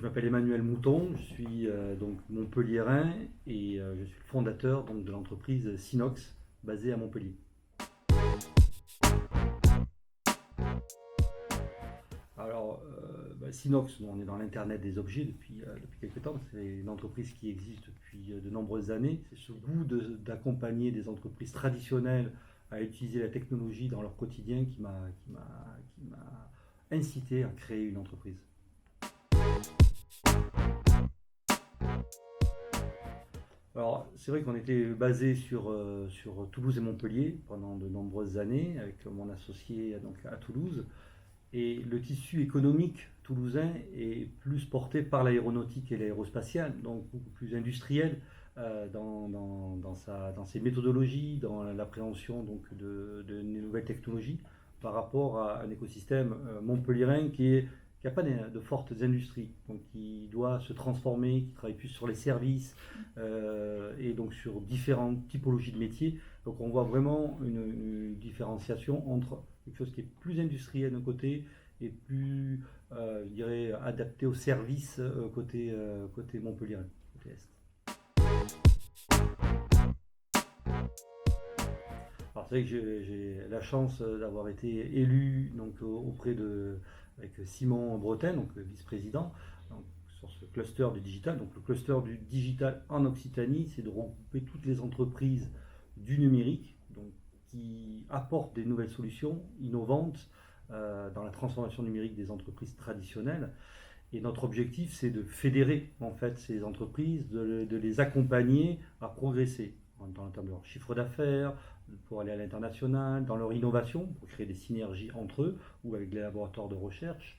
je m'appelle Emmanuel Mouton, je suis donc montpelliérain et je suis le fondateur donc, de l'entreprise Sinox basée à Montpellier. Alors, Sinox, on est dans l'Internet des objets depuis quelques temps. C'est une entreprise qui existe depuis de nombreuses années. C'est ce goût d'accompagner des entreprises traditionnelles à utiliser la technologie dans leur quotidien qui m'a incité à créer une entreprise. Alors, c'est vrai qu'on était basé sur Toulouse et Montpellier pendant de nombreuses années, avec mon associé donc, à Toulouse. Et le tissu économique toulousain est plus porté par l'aéronautique et l'aérospatiale, donc beaucoup plus industriel dans ses méthodologies, dans l'appréhension de nouvelles technologies, par rapport à un écosystème montpelliérain qui n'a pas de fortes industries, donc qui doit se transformer, qui travaille plus sur les services et donc sur différentes typologies de métiers. Donc on voit vraiment une différenciation entre quelque chose qui est plus industriel d'un côté et plus, je dirais, adapté aux services côté Montpellier, côté Est. Alors c'est vrai que j'ai la chance d'avoir été élu donc, avec Simon Bretel, donc vice-président, sur ce cluster du digital. Donc le cluster du digital en Occitanie, c'est de regrouper toutes les entreprises du numérique, donc, qui apportent des nouvelles solutions innovantes dans la transformation numérique des entreprises traditionnelles. Et notre objectif, c'est de fédérer en fait ces entreprises, de les accompagner à progresser dans le terme de leur chiffre d'affaires, pour aller à l'international, dans leur innovation, pour créer des synergies entre eux ou avec les laboratoires de recherche.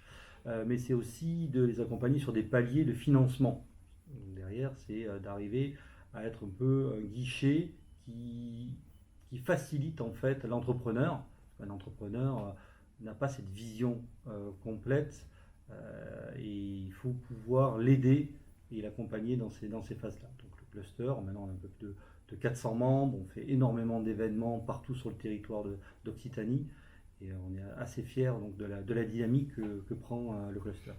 Mais c'est aussi de les accompagner sur des paliers de financement. Donc derrière, c'est d'arriver à être un peu un guichet qui facilite en fait l'entrepreneur. Un entrepreneur n'a pas cette vision complète et il faut pouvoir l'aider et l'accompagner dans ces phases-là. Donc le cluster, maintenant on a un peu plus de 400 membres, on fait énormément d'événements partout sur le territoire d'Occitanie et on est assez fiers donc, de la dynamique que prend le cluster.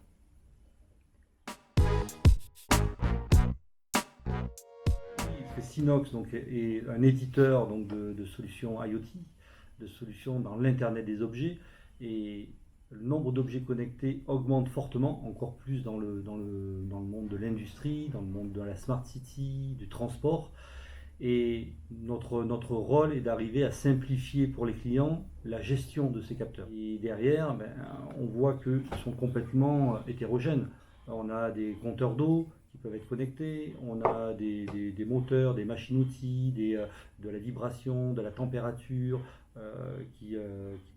Sinox donc, est un éditeur donc, de solutions IoT, de solutions dans l'Internet des objets, et le nombre d'objets connectés augmente fortement, encore plus dans le monde de l'industrie, dans le monde de la smart city, du transport. Et notre rôle est d'arriver à simplifier pour les clients la gestion de ces capteurs. Et derrière, on voit qu'ils sont complètement hétérogènes. On a des compteurs d'eau qui peuvent être connectés, on a des moteurs, des machines-outils, de la vibration, de la température qui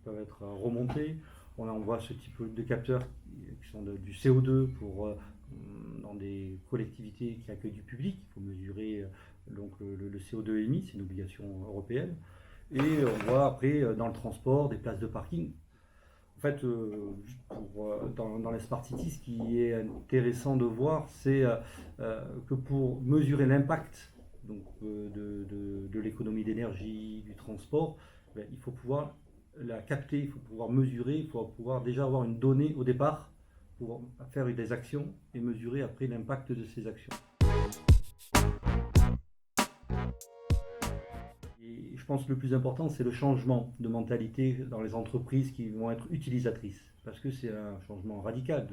peuvent être remontés. On voit ce type de capteurs qui sont du CO2 dans des collectivités qui accueillent du public. Il faut mesurer donc le CO2 émis, c'est une obligation européenne. Et on voit après dans le transport des places de parking. En fait, dans les Smart Cities, ce qui est intéressant de voir, c'est que pour mesurer l'impact de l'économie d'énergie, du transport, il faut pouvoir la capter, il faut pouvoir mesurer, il faut pouvoir déjà avoir une donnée au départ pour faire des actions et mesurer après l'impact de ces actions. Et je pense que le plus important, c'est le changement de mentalité dans les entreprises qui vont être utilisatrices. Parce que c'est un changement radical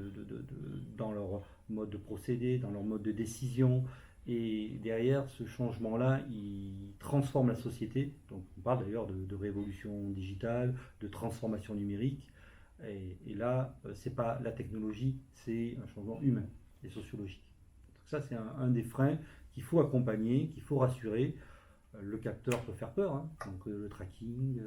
dans leur mode de procédé, dans leur mode de décision. Et derrière ce changement-là, il transforme la société. Donc on parle d'ailleurs de révolution digitale, de transformation numérique. Et là, ce n'est pas la technologie, c'est un changement humain et sociologique. Donc ça, c'est un des freins qu'il faut accompagner, qu'il faut rassurer. Le capteur peut faire peur, hein. Donc le tracking,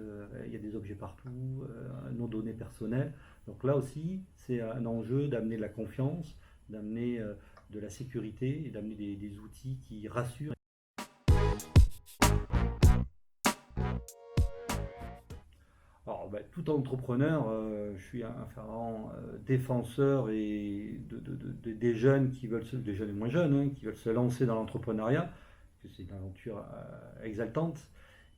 il y a des objets partout, nos données personnelles. Donc là aussi, c'est un enjeu d'amener de la confiance, d'amener de la sécurité et d'amener des outils qui rassurent. Alors, tout entrepreneur, je suis un fervent défenseur des jeunes des jeunes et moins jeunes, hein, qui veulent se lancer dans l'entrepreneuriat, parce que c'est une aventure exaltante,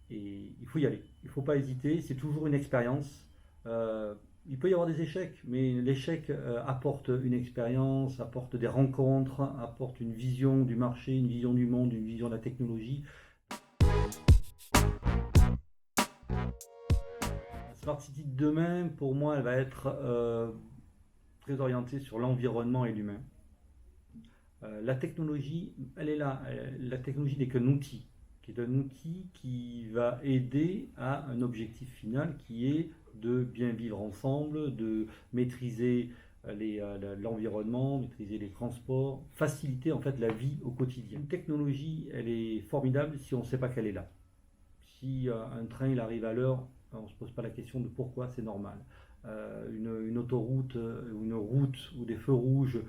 et il faut y aller. Il ne faut pas hésiter, c'est toujours une expérience. Il Il peut y avoir des échecs, mais l'échec apporte une expérience, apporte des rencontres, apporte une vision du marché, une vision du monde, une vision de la technologie. La Smart City de demain, pour moi, elle va être très orientée sur l'environnement et l'humain. La technologie, elle est là. La technologie n'est qu'un outil, qui est un outil qui va aider à un objectif final qui est de bien vivre ensemble, de maîtriser l'environnement, maîtriser les transports, faciliter en fait la vie au quotidien. Une technologie, elle est formidable si on ne sait pas qu'elle est là. Si un train il arrive à l'heure, on ne se pose pas la question de pourquoi, c'est normal. Une autoroute, une route où des feux rouges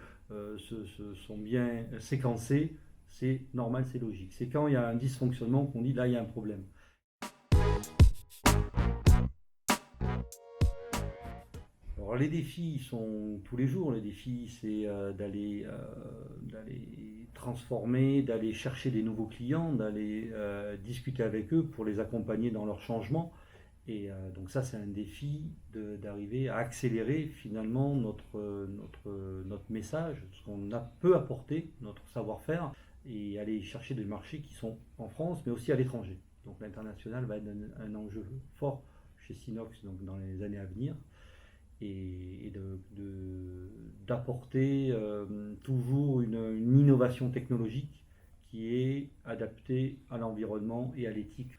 sont bien séquencés, c'est normal, c'est logique. C'est quand il y a un dysfonctionnement qu'on dit là il y a un problème. Alors les défis sont tous les jours. Les défis, c'est d'aller transformer, d'aller chercher des nouveaux clients, d'aller discuter avec eux pour les accompagner dans leur changement. Et donc ça, c'est un défi d'arriver à accélérer finalement notre message, ce qu'on peut apporter, notre savoir-faire, et aller chercher des marchés qui sont en France, mais aussi à l'étranger. Donc l'international va être un enjeu fort chez Sinox donc dans les années à venir et d'apporter toujours une innovation technologique qui est adaptée à l'environnement et à l'éthique.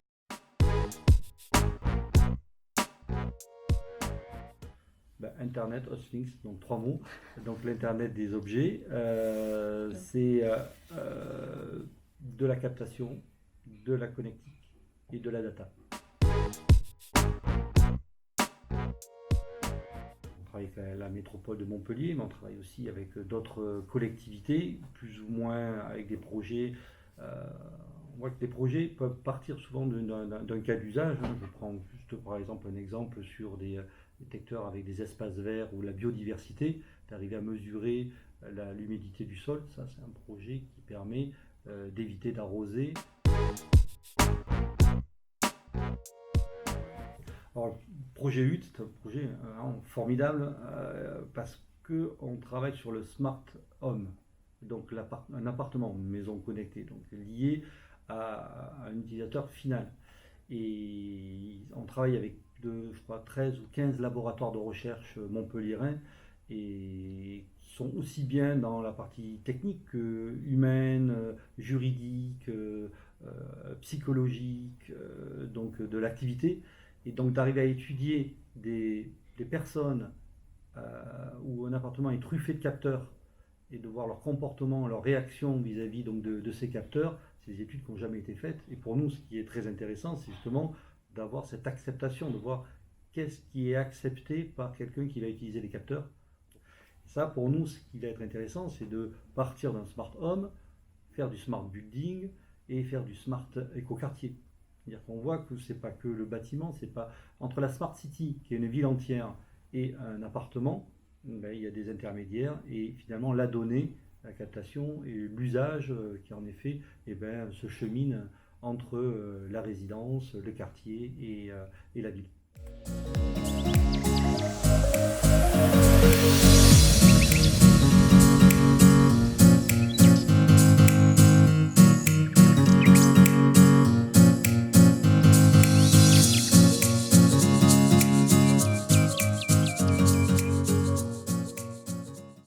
Internet, Hostlinks, donc 3 mots. Donc l'Internet des objets, c'est de la captation, de la connectique et de la data. On travaille avec la métropole de Montpellier, mais on travaille aussi avec d'autres collectivités, plus ou moins avec des projets. On voit que les projets peuvent partir souvent d'un cas d'usage. Je prends juste par exemple un exemple sur des détecteurs avec des espaces verts ou la biodiversité, d'arriver à mesurer l'humidité du sol. Ça, c'est un projet qui permet d'éviter d'arroser. Alors, le projet HUT, c'est un projet formidable parce qu'on travaille sur le Smart Home, donc un appartement, une maison connectée, donc lié à un utilisateur final. Et on travaille avec je crois, 13 ou 15 laboratoires de recherche montpelliérains et qui sont aussi bien dans la partie technique que humaine, juridique, psychologique, donc de l'activité. Et donc d'arriver à étudier des personnes où un appartement est truffé de capteurs et de voir leur comportement, leur réaction vis-à-vis donc de ces capteurs, c'est des études qui n'ont jamais été faites. Et pour nous, ce qui est très intéressant, c'est justement d'avoir cette acceptation, de voir qu'est-ce qui est accepté par quelqu'un qui va utiliser les capteurs. Ça, pour nous, ce qui va être intéressant, c'est de partir d'un smart home, faire du smart building et faire du smart écoquartier. C'est-à-dire qu'on voit que ce n'est pas que le bâtiment, c'est pas entre la smart city, qui est une ville entière, et un appartement, il y a des intermédiaires et finalement la donnée, la captation et l'usage qui en effet se chemine entre la résidence, le quartier et la ville.